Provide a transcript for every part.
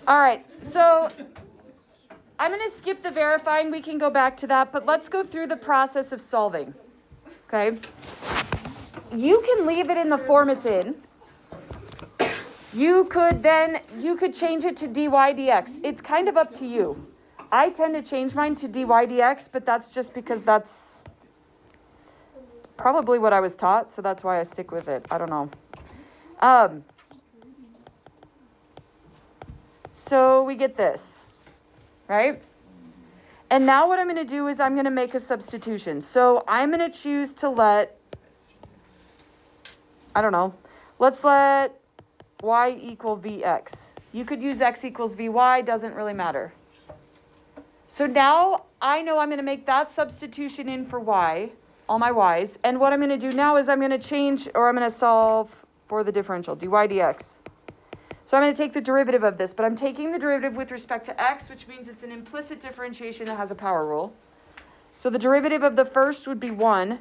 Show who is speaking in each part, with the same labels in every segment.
Speaker 1: All right, so I'm going to skip the verifying. We can go back to that, but let's go through the process of solving. Okay? You can leave it in the form it's in. You could change it to dy dx. It's kind of up to you. I tend to change mine to dy dx, but that's just because that's probably what I was taught, so that's why I stick with it. I don't know. So we get this, right? And now what I'm going to do is I'm going to make a substitution. So I'm going to choose to let, let's let y equal vx. You could use x equals vy, doesn't really matter. So now I know I'm going to make that substitution in for y, all my y's. And what I'm going to do now is I'm going to solve for the differential, dy dx. So I'm going to take the derivative of this, but I'm taking the derivative with respect to x, which means it's an implicit differentiation that has a power rule. So the derivative of the first would be 1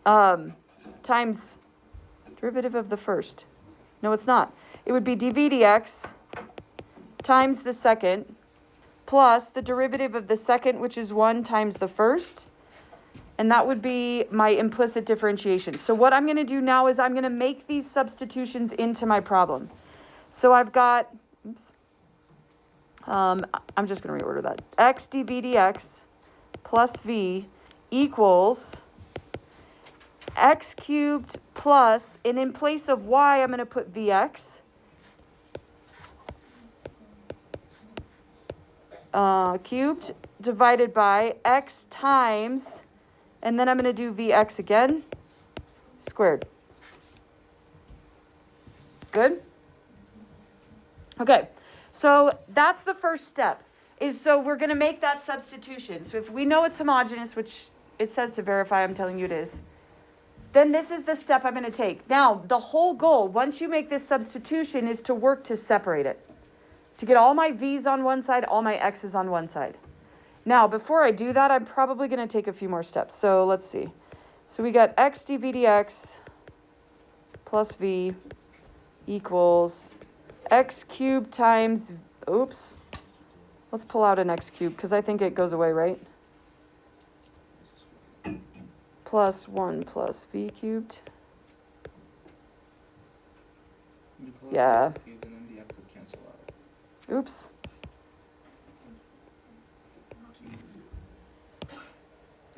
Speaker 1: times derivative of the first. No, it's not. It would be dv dx times the second plus the derivative of the second, which is 1 times the first. And that would be my implicit differentiation. So what I'm going to do now is I'm going to make these substitutions into my problem. So I've got, I'm just going to reorder that. X dv dx plus v equals x cubed plus, and in place of y, I'm going to put vx. Cubed divided by x times, and then I'm going to do vx again, squared. Good? Okay, so that's the first step. So we're going to make that substitution. So if we know it's homogeneous, which it says to verify, I'm telling you it is, then this is the step I'm going to take. Now, the whole goal, once you make this substitution, is to work to separate it. To get all my v's on one side, all my x's on one side. Now, before I do that, I'm probably going to take a few more steps. So let's see. So we got x dv dx plus v equals x cubed times, let's pull out an x cubed because I think it goes away, right? Plus 1 plus v cubed. Yeah.
Speaker 2: Cubed and then the x's cancel out.
Speaker 1: Oops.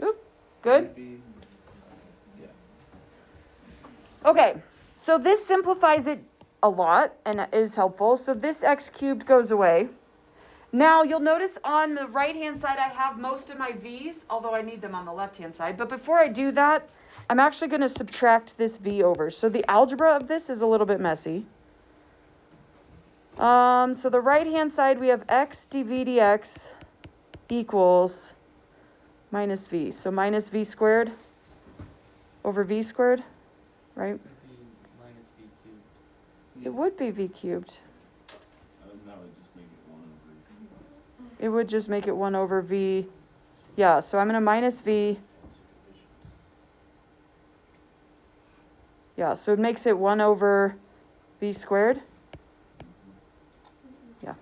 Speaker 1: Oop. Good.
Speaker 2: Yeah.
Speaker 1: Okay, so this simplifies it a lot and is helpful. So this x cubed goes away. Now you'll notice on the right-hand side I have most of my v's, although I need them on the left-hand side. But before I do that, I'm actually going to subtract this v over. So the algebra of this is a little bit messy. So the right-hand side we have x dv dx equals minus v. So minus v squared over v squared, right?
Speaker 3: Minus v cubed.
Speaker 1: It would be v cubed.
Speaker 3: That would just make it 1 over.
Speaker 1: It would just make it 1 over v. Yeah, so I'm going to minus v. Yeah, so it makes it 1 over v squared. Yeah.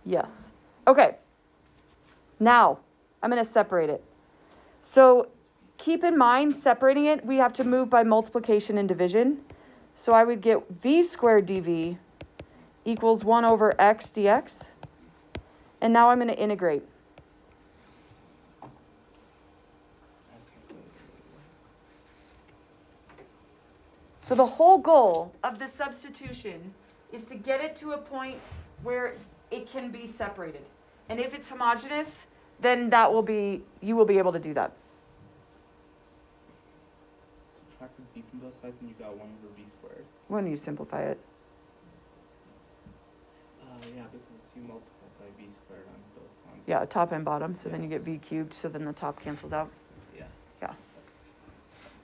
Speaker 1: Yes. Okay. Now, I'm going to separate it. So keep in mind, separating it, we have to move by multiplication and division. So I would get v squared dv equals 1 over x dx. And now I'm going to integrate. So the whole goal of the substitution is to get it to a point where it can be separated. And if it's homogeneous, then you will be able to do that.
Speaker 2: Subtract the v from both sides and you got 1 over v squared.
Speaker 1: When you simplify it.
Speaker 2: Yeah, because you multiply by v squared on both.
Speaker 1: Yeah, top and bottom, so then you get v cubed, so then the top cancels out.
Speaker 2: Yeah.
Speaker 1: Yeah.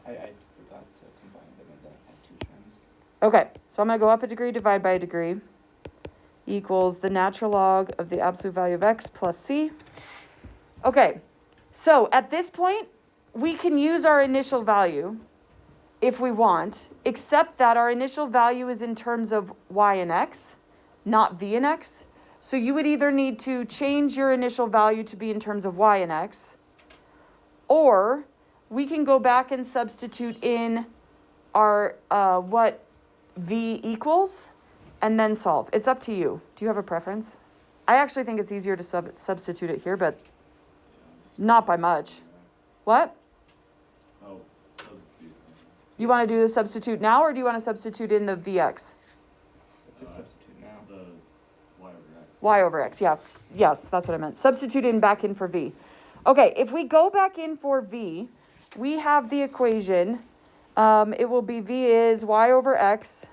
Speaker 2: I forgot to combine them and then I had 2 terms.
Speaker 1: Okay, so I'm going to go up a degree, divide by a degree, equals the natural log of the absolute value of x plus c. Okay, so at this point, we can use our initial value, if we want, except that our initial value is in terms of y and x, not v and x. So you would either need to change your initial value to be in terms of y and x, or we can go back and substitute in our what v equals and then solve. It's up to you. Do you have a preference? I actually think it's easier to substitute it here, but not by much. What?
Speaker 3: Oh, substitute.
Speaker 1: You want to do the substitute now, or do you want to substitute in the vx?
Speaker 2: Let's just substitute now.
Speaker 3: The y over x.
Speaker 1: Y over x, yeah. Yes, that's what I meant. Substitute in back in for v. Okay, if we go back in for v, we have the equation. It will be v is y over x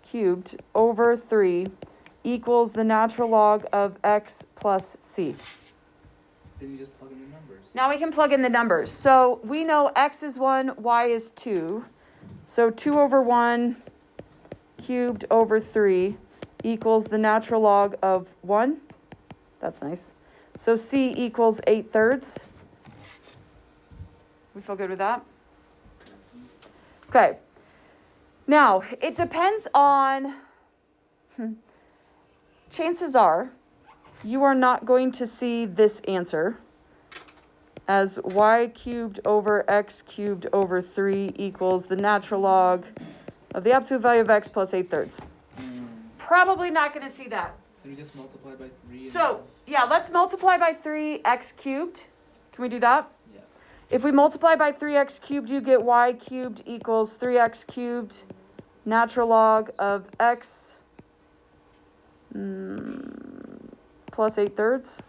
Speaker 1: cubed over 3 equals the natural log of x plus c.
Speaker 2: Then you just plug in the numbers.
Speaker 1: Now we can plug in the numbers. So we know x is 1, y is 2. So 2 over 1 cubed over 3 equals the natural log of 1. That's nice. So c equals 8/3. We feel good with that? Okay. Now, it depends on... Chances are you are not going to see this answer as y cubed over x cubed over 3 equals the natural log of the absolute value of x plus 8/3. Probably not going to see that.
Speaker 2: Can we just multiply by 3?
Speaker 1: So, yeah, let's multiply by 3x cubed. Can we do that?
Speaker 2: Yeah.
Speaker 1: If we multiply by 3x cubed, you get y cubed equals 3x cubed natural log of x plus 8/3.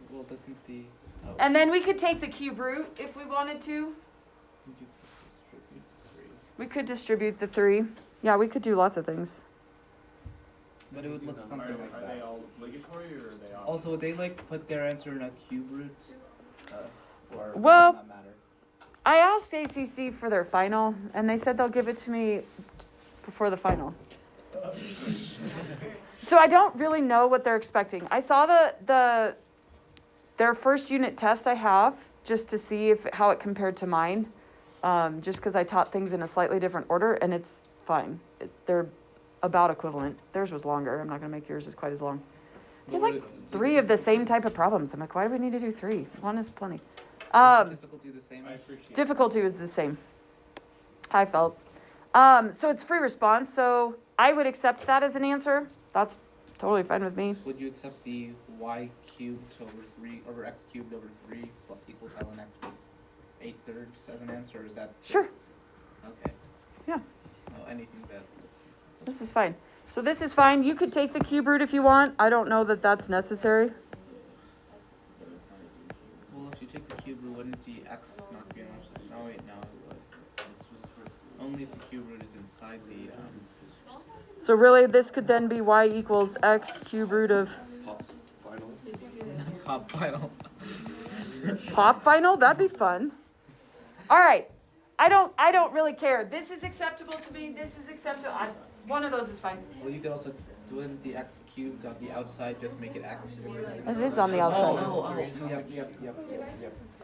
Speaker 2: Well, doesn't the... Oh.
Speaker 1: And then we could take the cube root if we wanted to.
Speaker 2: You distribute 3.
Speaker 1: We could distribute the 3. Yeah, we could do lots of things.
Speaker 2: But it would look something like
Speaker 3: Are
Speaker 2: that.
Speaker 3: they all obligatory or are they all?
Speaker 2: Also, would they put their answer in a cube root? Or
Speaker 1: Well-
Speaker 2: does that not matter?
Speaker 1: I asked ACC for their final, and they said they'll give it to me before the final. So I don't really know what they're expecting. I saw their first unit test I have just to see how it compared to mine, just because I taught things in a slightly different order, and it's fine. They're about equivalent. Theirs was longer. I'm not going to make yours as quite as long. They have like 3 of the same type of problems. I'm like, why do we need to do 3? 1 is plenty.
Speaker 2: Is the difficulty the same?
Speaker 3: I appreciate
Speaker 1: Difficulty was the same, I felt. So it's free response, so I would accept that as an answer. That's totally fine with me.
Speaker 2: Would you accept the y cubed over x cubed over 3 equals ln x plus 8/3 as an answer? Or is that just...
Speaker 1: Sure.
Speaker 2: Okay.
Speaker 1: Yeah.
Speaker 2: Oh, anything that...
Speaker 1: This is fine. So this is fine. You could take the cube root if you want. I don't know that that's necessary.
Speaker 2: Well, if you take the cube root, wouldn't the x not be an absolute? Oh wait, no, it would. Only if the cube root is inside the
Speaker 1: So really, this could then be y equals x cube root of
Speaker 2: top final.
Speaker 1: pop final. That'd be fun. All right. I don't really care. This is acceptable to me. This is acceptable. One of those is fine.
Speaker 2: Well, you could also do it the x cubed on the outside, just make it x.
Speaker 1: It is on the outside.
Speaker 2: Yep.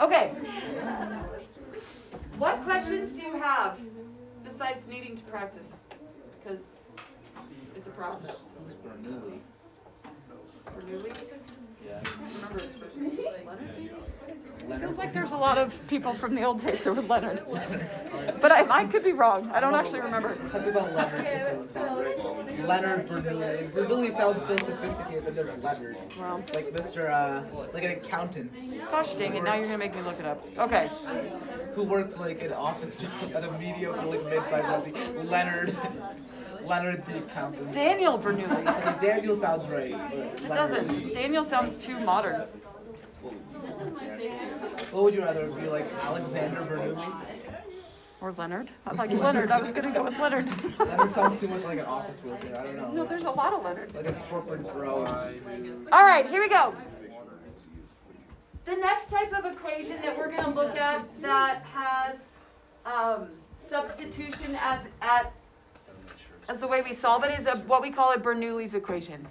Speaker 1: Okay. What questions do you have besides needing to practice? Because it's a process.
Speaker 2: Who's Bernoulli?
Speaker 1: Bernoulli?
Speaker 2: Yeah.
Speaker 1: I don't remember his first name. Leonard?
Speaker 2: Leonard.
Speaker 1: Feels like there's a lot of people from the old days that were Leonard. But I could be wrong. I don't actually remember.
Speaker 2: Talk about Leonard. This doesn't sound right. Leonard Bernoulli. Bernoulli sounds so sophisticated than there's Leonard.
Speaker 1: Wow.
Speaker 2: Like Mr. Like an accountant
Speaker 1: Gosh dang it, now you're going to make me look it up. Okay.
Speaker 2: who works like an office job at a mediocre like mid-sized company. Leonard. Leonard the accountant.
Speaker 1: Daniel Bernoulli.
Speaker 2: Okay, Daniel sounds right.
Speaker 1: It doesn't. Daniel sounds too modern.
Speaker 2: What would you rather be like Alexander Bernoulli?
Speaker 1: Or Leonard. I liked Leonard. I was going to go with Leonard.
Speaker 2: Leonard sounds too much like an office worker. I don't know.
Speaker 1: No, there's a lot of Leonards.
Speaker 2: Like a corporate drone.
Speaker 1: All right, here we go. The next type of equation that we're going to look at that has substitution as the way we solve it is what we call a Bernoulli's equation.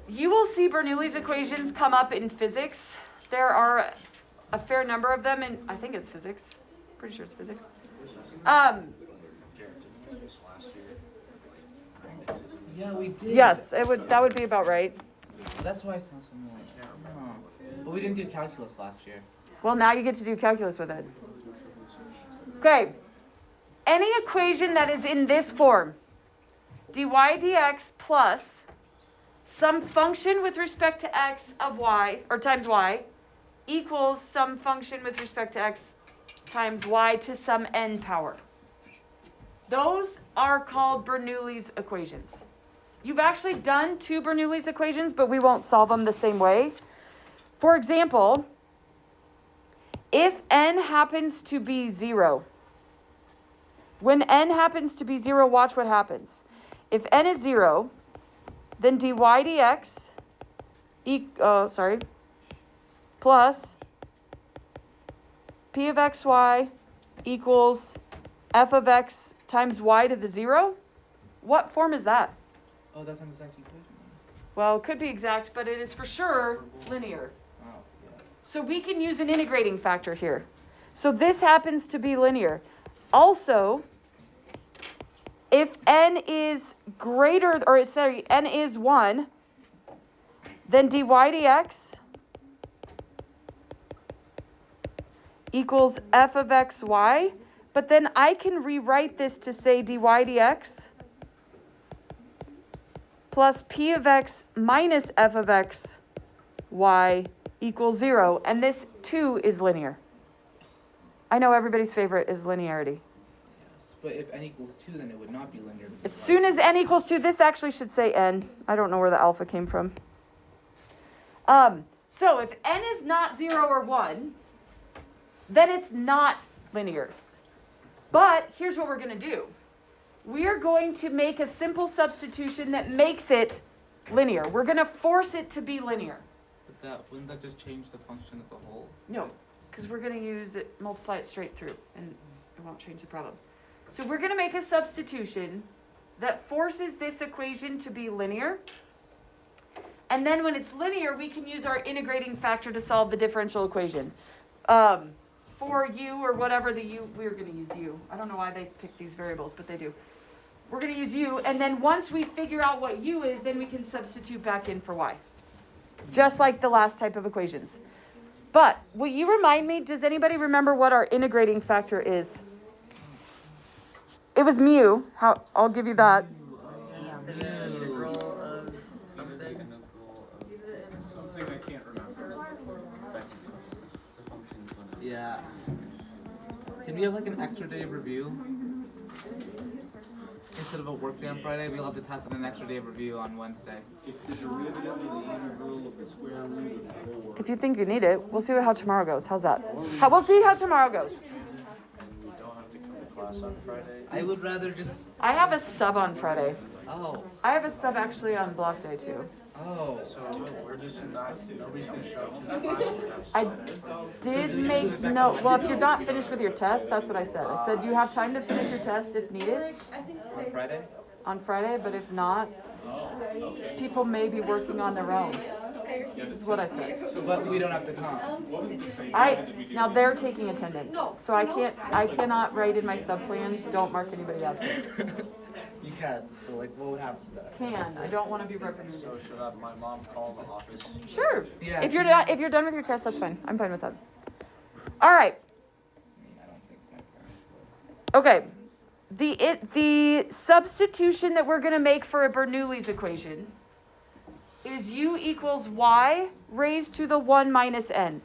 Speaker 1: You will see Bernoulli's equations come up in physics. There are a fair number of them, and I think it's physics. Pretty sure it's physics.
Speaker 2: Yeah, we did.
Speaker 1: Yes, that would be about right.
Speaker 2: That's why it sounds familiar. Oh. But we didn't do calculus last year.
Speaker 1: Well, now you get to do calculus with it. Okay. Any equation that is in this form, dy dx plus some function with respect to x of y, or times y, equals some function with respect to x times y to some n power. Those are called Bernoulli's equations. You've actually done 2 Bernoulli's equations, but we won't solve them the same way. For example, if n happens to be 0, when n happens to be 0, watch what happens. If n is 0, then dy dx plus p of xy equals f of x times y to the 0. What form is that?
Speaker 2: Oh, that's an exact equation.
Speaker 1: Well, it could be exact, but it is for sure linear.
Speaker 2: Oh, yeah.
Speaker 1: So we can use an integrating factor here. So this happens to be linear. Also, if n is greater, or sorry, n is 1, then dy dx equals f of xy. But then I can rewrite this to say dy dx plus p of x minus f of x y equals 0. And this too is linear. I know everybody's favorite is linearity.
Speaker 2: Yes, but if n equals 2, then it would not be linear.
Speaker 1: As soon as n equals 2, this actually should say n. I don't know where the alpha came from. So if n is not 0 or 1, then it's not linear. But here's what we're going to do. We are going to make a simple substitution that makes it linear. We're going to force it to be linear.
Speaker 2: But wouldn't that just change the function as a whole?
Speaker 1: No, because we're going to use it, multiply it straight through, and it won't change the problem. So we're going to make a substitution that forces this equation to be linear. And then when it's linear, we can use our integrating factor to solve the differential equation. For u, or whatever the u, we're going to use u. I don't know why they pick these variables, but they do. We're going to use u, and then once we figure out what u is, then we can substitute back in for y. Just like the last type of equations. But will you remind me, does anybody remember what our integrating factor is? It was mu. I'll give you that.
Speaker 3: Something I can't remember.
Speaker 2: Yeah. Can we have like an extra day of review? Instead of a work day on Friday, we'll have to test on an extra day of review on Wednesday.
Speaker 3: It's the derivative of the integral of the square root of 4.
Speaker 1: If you think you need it, we'll see how tomorrow goes. How's that? We'll see how tomorrow goes.
Speaker 3: We don't have to come to class on Friday.
Speaker 2: I would rather just.
Speaker 1: I have a sub on Friday.
Speaker 2: Oh.
Speaker 1: I have a sub actually on block day too.
Speaker 2: Oh.
Speaker 3: So we're just not, nobody's gonna show up to this class. We have
Speaker 1: I
Speaker 3: sub.
Speaker 1: did make note. Well, if you're not finished with your test, that's what I said. I said you have time to finish your test if needed
Speaker 2: On Friday?
Speaker 1: on Friday, but if not, people may be working on their own. This is what I said.
Speaker 2: But we don't have to come.
Speaker 1: Now they're taking attendance, so I cannot write in my sub plans. Don't mark anybody absent.
Speaker 2: You can. So like, what would happen to that?
Speaker 1: I don't want to be reprimanded.
Speaker 3: So should I, my mom call the office?
Speaker 1: Sure.
Speaker 2: Yeah.
Speaker 1: If you're done with your test, that's fine. I'm fine with that. All right.
Speaker 2: I don't think my parents would.
Speaker 1: Okay. The substitution that we're going to make for a Bernoulli's equation is u equals y raised to the 1 minus n.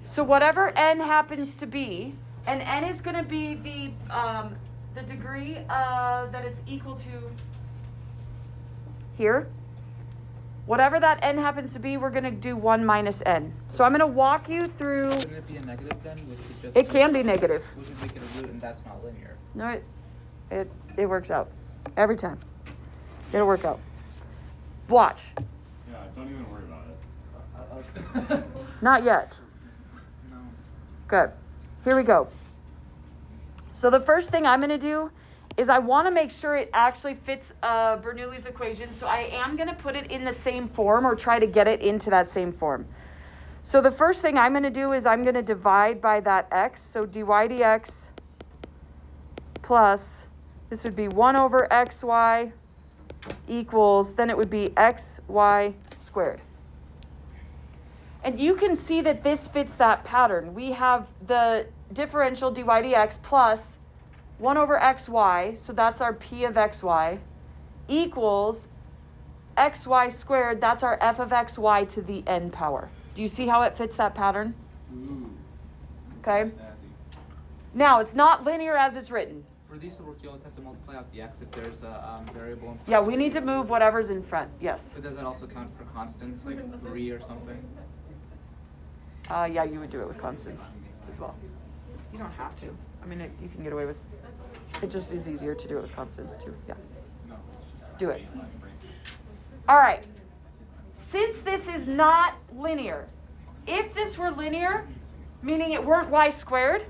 Speaker 1: So whatever n happens to be, and n is going to be the degree that it's equal to here. Whatever that n happens to be, we're going to do 1 minus n. So I'm going to walk you through.
Speaker 2: Wouldn't it be a negative then? Which would just.
Speaker 1: It can be negative.
Speaker 2: We could make it a root, and that's not linear.
Speaker 1: No, it works out every time. It'll work out. Watch.
Speaker 3: Yeah, don't even worry about it.
Speaker 1: Not yet.
Speaker 2: No.
Speaker 1: Good. Here we go. So the first thing I'm going to do is I want to make sure it actually fits Bernoulli's equation. So I am going to put it in the same form or try to get it into that same form. So the first thing I'm going to do is I'm going to divide by that x. So dy dx plus, this would be 1 over xy equals, then it would be xy squared. And you can see that this fits that pattern. We have the differential dy dx plus 1 over xy, so that's our p of xy, equals xy squared, that's our f of xy to the n power. Do you see how it fits that pattern?
Speaker 3: Ooh.
Speaker 1: Okay.
Speaker 3: Snazzy.
Speaker 1: Now, it's not linear as it's written.
Speaker 2: For these to work, you always have to multiply out the x if there's a variable in front.
Speaker 1: Yeah, we need to move whatever's in front. Yes.
Speaker 2: So does that also count for constants, like 3 or something?
Speaker 1: Yeah, you would do it with constants as well. You don't have to. I mean, you can get away with it. Just is easier to do it with constants too. Yeah. Do it. All right. Since this is not linear, if this were linear, meaning it weren't y squared,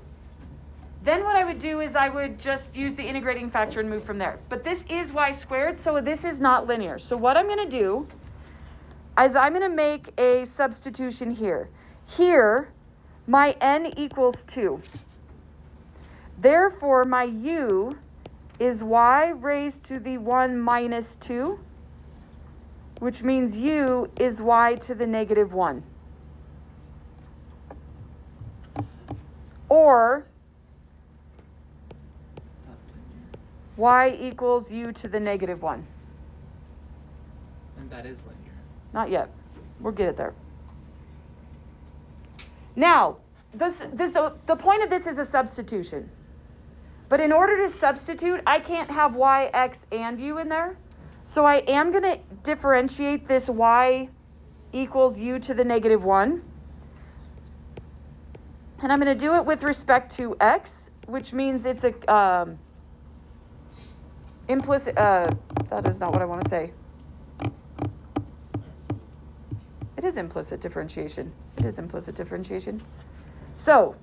Speaker 1: then what I would do is I would just use the integrating factor and move from there. But this is y squared, so this is not linear. So what I'm going to do is I'm going to make a substitution here. Here, my n equals 2. Therefore, my u is y raised to the 1 minus 2, which means u is y to the negative 1. Or y equals u to the negative 1.
Speaker 2: And that is linear.
Speaker 1: Not yet. We'll get it there. Now, the point of this is a substitution. But in order to substitute, I can't have y, x, and u in there. So I am going to differentiate this y equals u to the negative 1. And I'm going to do it with respect to x, which means it's a implicit, that is not what I want to say. It is implicit differentiation. It is implicit differentiation. So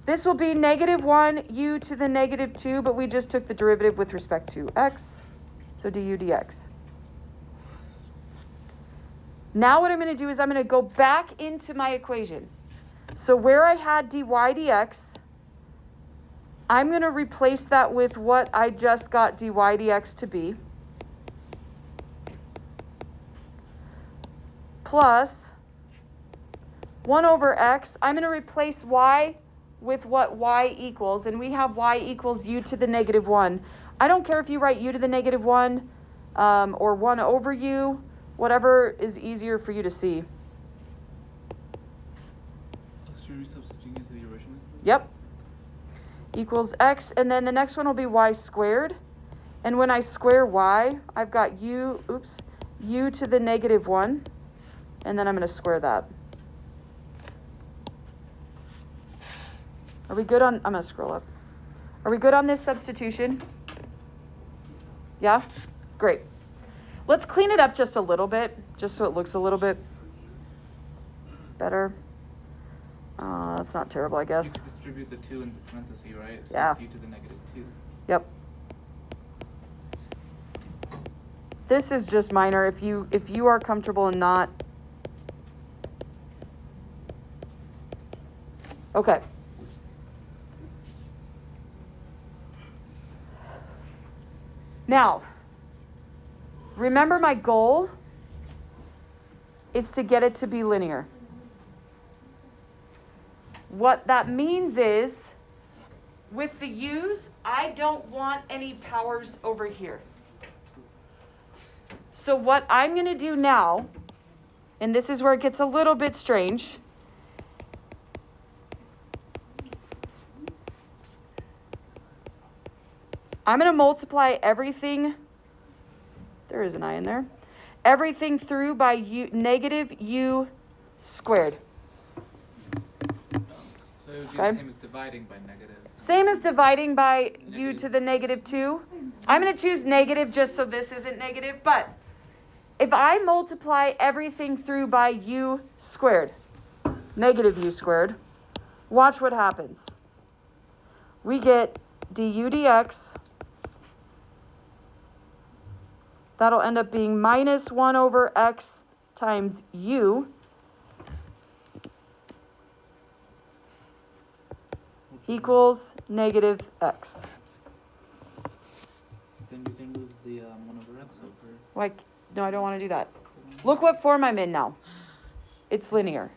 Speaker 1: this will be negative 1 u to the negative 2, but we just took the derivative with respect to x. So du dx. Now what I'm going to do is I'm going to go back into my equation. So where I had dy dx, I'm going to replace that with what I just got dy dx to be. Plus 1 over x. I'm going to replace y with what y equals. And we have y equals u to the negative 1. I don't care if you write u to the negative 1 or 1 over u. Whatever is easier for you to see.
Speaker 3: So you're substituting into the original?
Speaker 1: Yep. Equals x. And then the next one will be y squared. And when I square y, I've got u to the negative 1. And then I'm going to square that. Are we good on, I'm going to scroll up. Are we good on this substitution? Yeah? Great. Let's clean it up just a little bit, just so it looks a little bit better. That's not terrible, I guess.
Speaker 2: You could distribute the 2 in the parentheses, right? So
Speaker 1: Yeah.
Speaker 2: it's u to the negative 2.
Speaker 1: Yep. This is just minor. If you are comfortable and not. Okay. Now, remember my goal is to get it to be linear. What that means is, with the u's, I don't want any powers over here. So what I'm going to do now, and this is where it gets a little bit strange, I'm going to multiply everything, there is an I in there, everything through by negative u squared.
Speaker 2: So it would be
Speaker 1: Okay.
Speaker 2: the same as dividing by negative.
Speaker 1: Same as dividing by u to the negative 2. I'm going to choose negative just so this isn't negative, but if I multiply everything through by u squared, negative u squared, watch what happens. We get du dx. That'll end up being minus 1 over x times u. equals negative x.
Speaker 2: Then you can move the 1 over x over.
Speaker 1: Like, no, I don't want to do that. Look what form I'm in now. It's linear,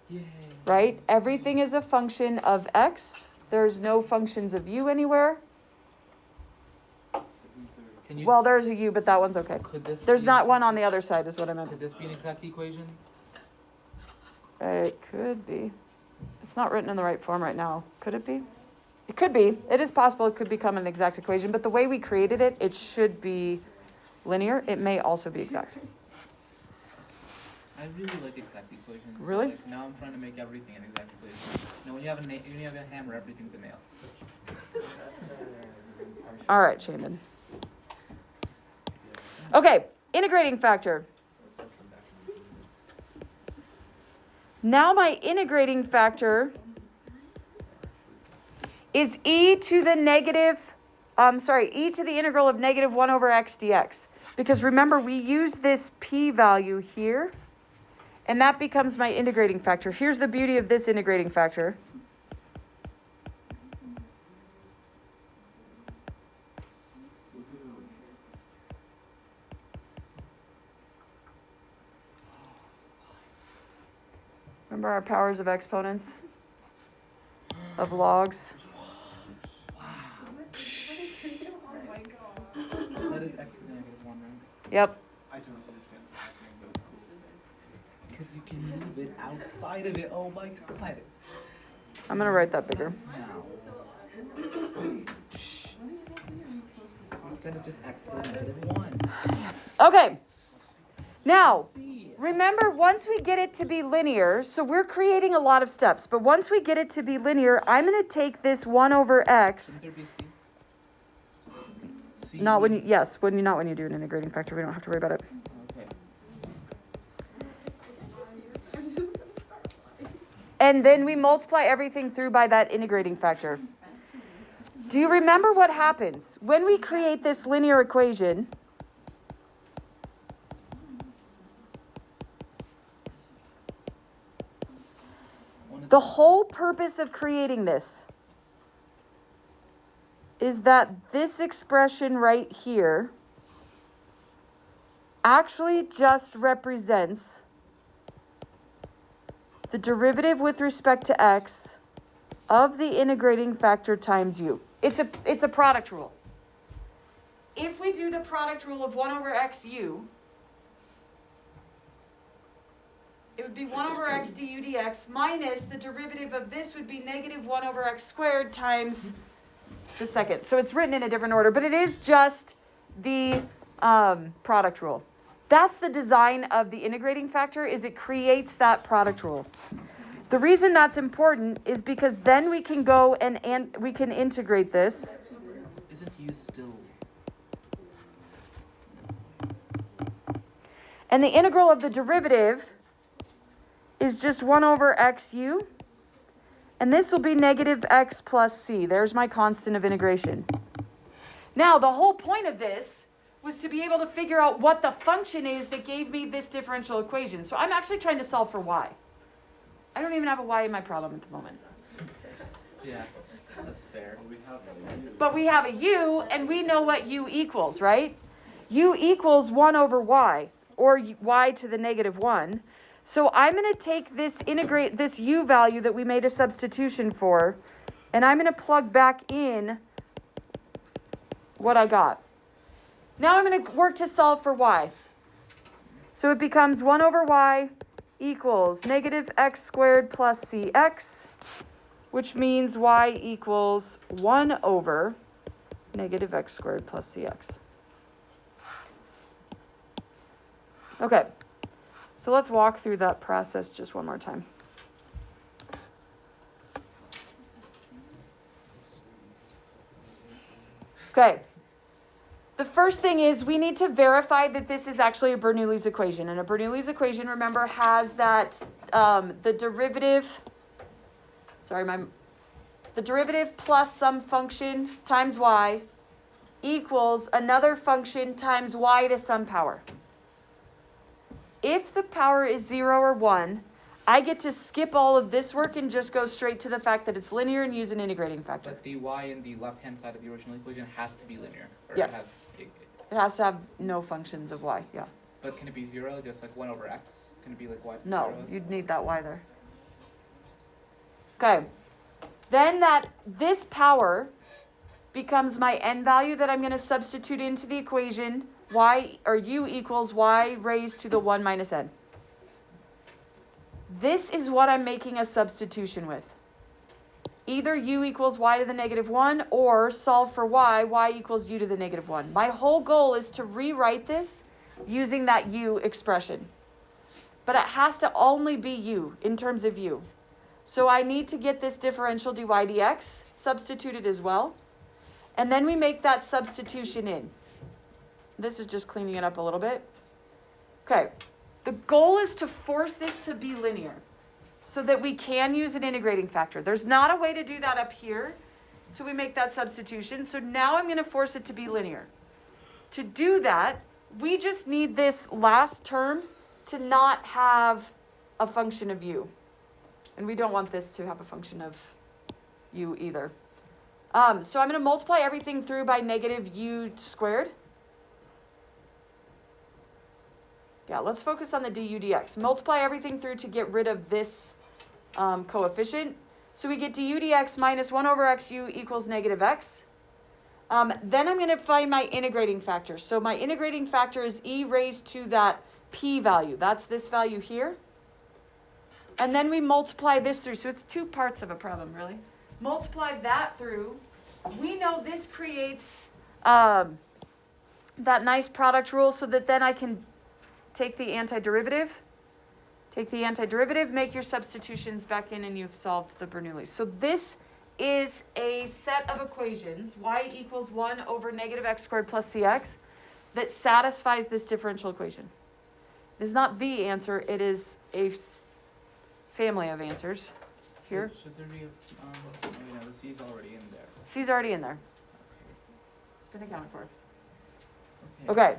Speaker 2: Yay.
Speaker 1: right? Everything is a function of x. There's no functions of u anywhere.
Speaker 2: Can you,
Speaker 1: Well, there's a u, but that one's okay.
Speaker 2: could this
Speaker 1: There's
Speaker 2: be
Speaker 1: not
Speaker 2: an
Speaker 1: one on the other side, is what I meant.
Speaker 2: Could this be an exact equation?
Speaker 1: It could be. It's not written in the right form right now. Could it be? It could be. It is possible it could become an exact equation, but the way we created it, it should be linear. It may also be exact.
Speaker 2: I really like exact equations.
Speaker 1: Really?
Speaker 2: Like, now I'm trying to make everything an exact equation. No, when you have when you have a hammer, everything's a nail.
Speaker 1: All right, Shaman. Okay, integrating factor. Now my integrating factor is e to the integral of negative 1 over x dx. Because remember, we use this p-value here, and that becomes my integrating factor. Here's the beauty of this integrating factor. Remember our powers of exponents? Of logs?
Speaker 2: That is x negative 1, right?
Speaker 1: Yep.
Speaker 3: I don't understand what's happening, but it's cool.
Speaker 2: Because you can move it outside of it. Oh my god.
Speaker 1: I'm going to write that bigger.
Speaker 2: Now. Then it's just x to the negative 1.
Speaker 1: Okay. Now, remember, once we get it to be linear, so we're creating a lot of steps, but once we get it to be linear, I'm going to take this 1 over x.
Speaker 2: Shouldn't there be c? C
Speaker 1: Not when you, yes, not when you do an integrating factor. We don't have to worry about it.
Speaker 2: Okay.
Speaker 1: And then we multiply everything through by that integrating factor. Do you remember what happens when we create this linear equation? The whole purpose of creating this is that this expression right here actually just represents the derivative with respect to x of the integrating factor times u. It's a product rule. If we do the product rule of 1 over x u, it would be 1 over x du dx minus the derivative of this would be negative 1 over x squared times the second. So it's written in a different order, but it is just the product rule. That's the design of the integrating factor, is it creates that product rule. The reason that's important is because then we can go and we can integrate this.
Speaker 2: Isn't u still?
Speaker 1: And the integral of the derivative is just 1 over xu. And this will be negative x plus c. There's my constant of integration. Now, the whole point of this was to be able to figure out what the function is that gave me this differential equation. So I'm actually trying to solve for y. I don't even have a y in my problem at the moment.
Speaker 2: Yeah, that's fair.
Speaker 1: But we have a u, and we know what u equals, right? U equals 1 over y, or y to the negative 1. So I'm going to take this u value that we made a substitution for, and I'm going to plug back in what I got. Now I'm going to work to solve for y. So it becomes 1 over y equals negative x squared plus cx, which means y equals 1 over negative x squared plus cx. Okay. So let's walk through that process just one more time. Okay. The first thing is we need to verify that this is actually a Bernoulli's equation. And a Bernoulli's equation, remember, has that the derivative plus some function times y equals another function times y to some power. If the power is 0 or 1, I get to skip all of this work and just go straight to the fact that it's linear and use an integrating factor.
Speaker 2: But the y in the left-hand side of the original equation has to be linear. Or
Speaker 1: Yes.
Speaker 2: it,
Speaker 1: It has to have no functions of y, yeah.
Speaker 2: but can it be 0, just like 1 over x? Can it be like y plus
Speaker 1: No,
Speaker 2: 0 is?
Speaker 1: you'd need that y there. Okay. Then this power becomes my n value that I'm going to substitute into the equation y or u equals y raised to the 1 minus n. This is what I'm making a substitution with. Either u equals y to the negative 1 or solve for y equals u to the negative 1. My whole goal is to rewrite this using that u expression. But it has to only be u in terms of u. So I need to get this differential dy dx substituted as well. And then we make that substitution in. This is just cleaning it up a little bit. Okay. The goal is to force this to be linear so that we can use an integrating factor. There's not a way to do that up here till we make that substitution. So now I'm going to force it to be linear. To do that, we just need this last term to not have a function of u. And we don't want this to have a function of u either. So I'm going to multiply everything through by negative u squared. Yeah, let's focus on the du dx. Multiply everything through to get rid of this coefficient. So we get du dx minus 1 over xu equals negative x. Then I'm going to find my integrating factor. So my integrating factor is e raised to that p value. That's this value here. And then we multiply this through. So it's two parts of a problem, really. Multiply that through. We know this creates that nice product rule so that then I can take the antiderivative, make your substitutions back in, and you've solved the Bernoulli. So this is a set of equations, y equals 1 over negative x squared plus cx, that satisfies this differential equation. It is not the answer, it is a family of answers here.
Speaker 2: Should there be a, the c's already in there.
Speaker 1: C's already in there.
Speaker 2: Okay.
Speaker 1: It's been accounted for. Okay,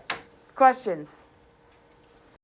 Speaker 1: questions?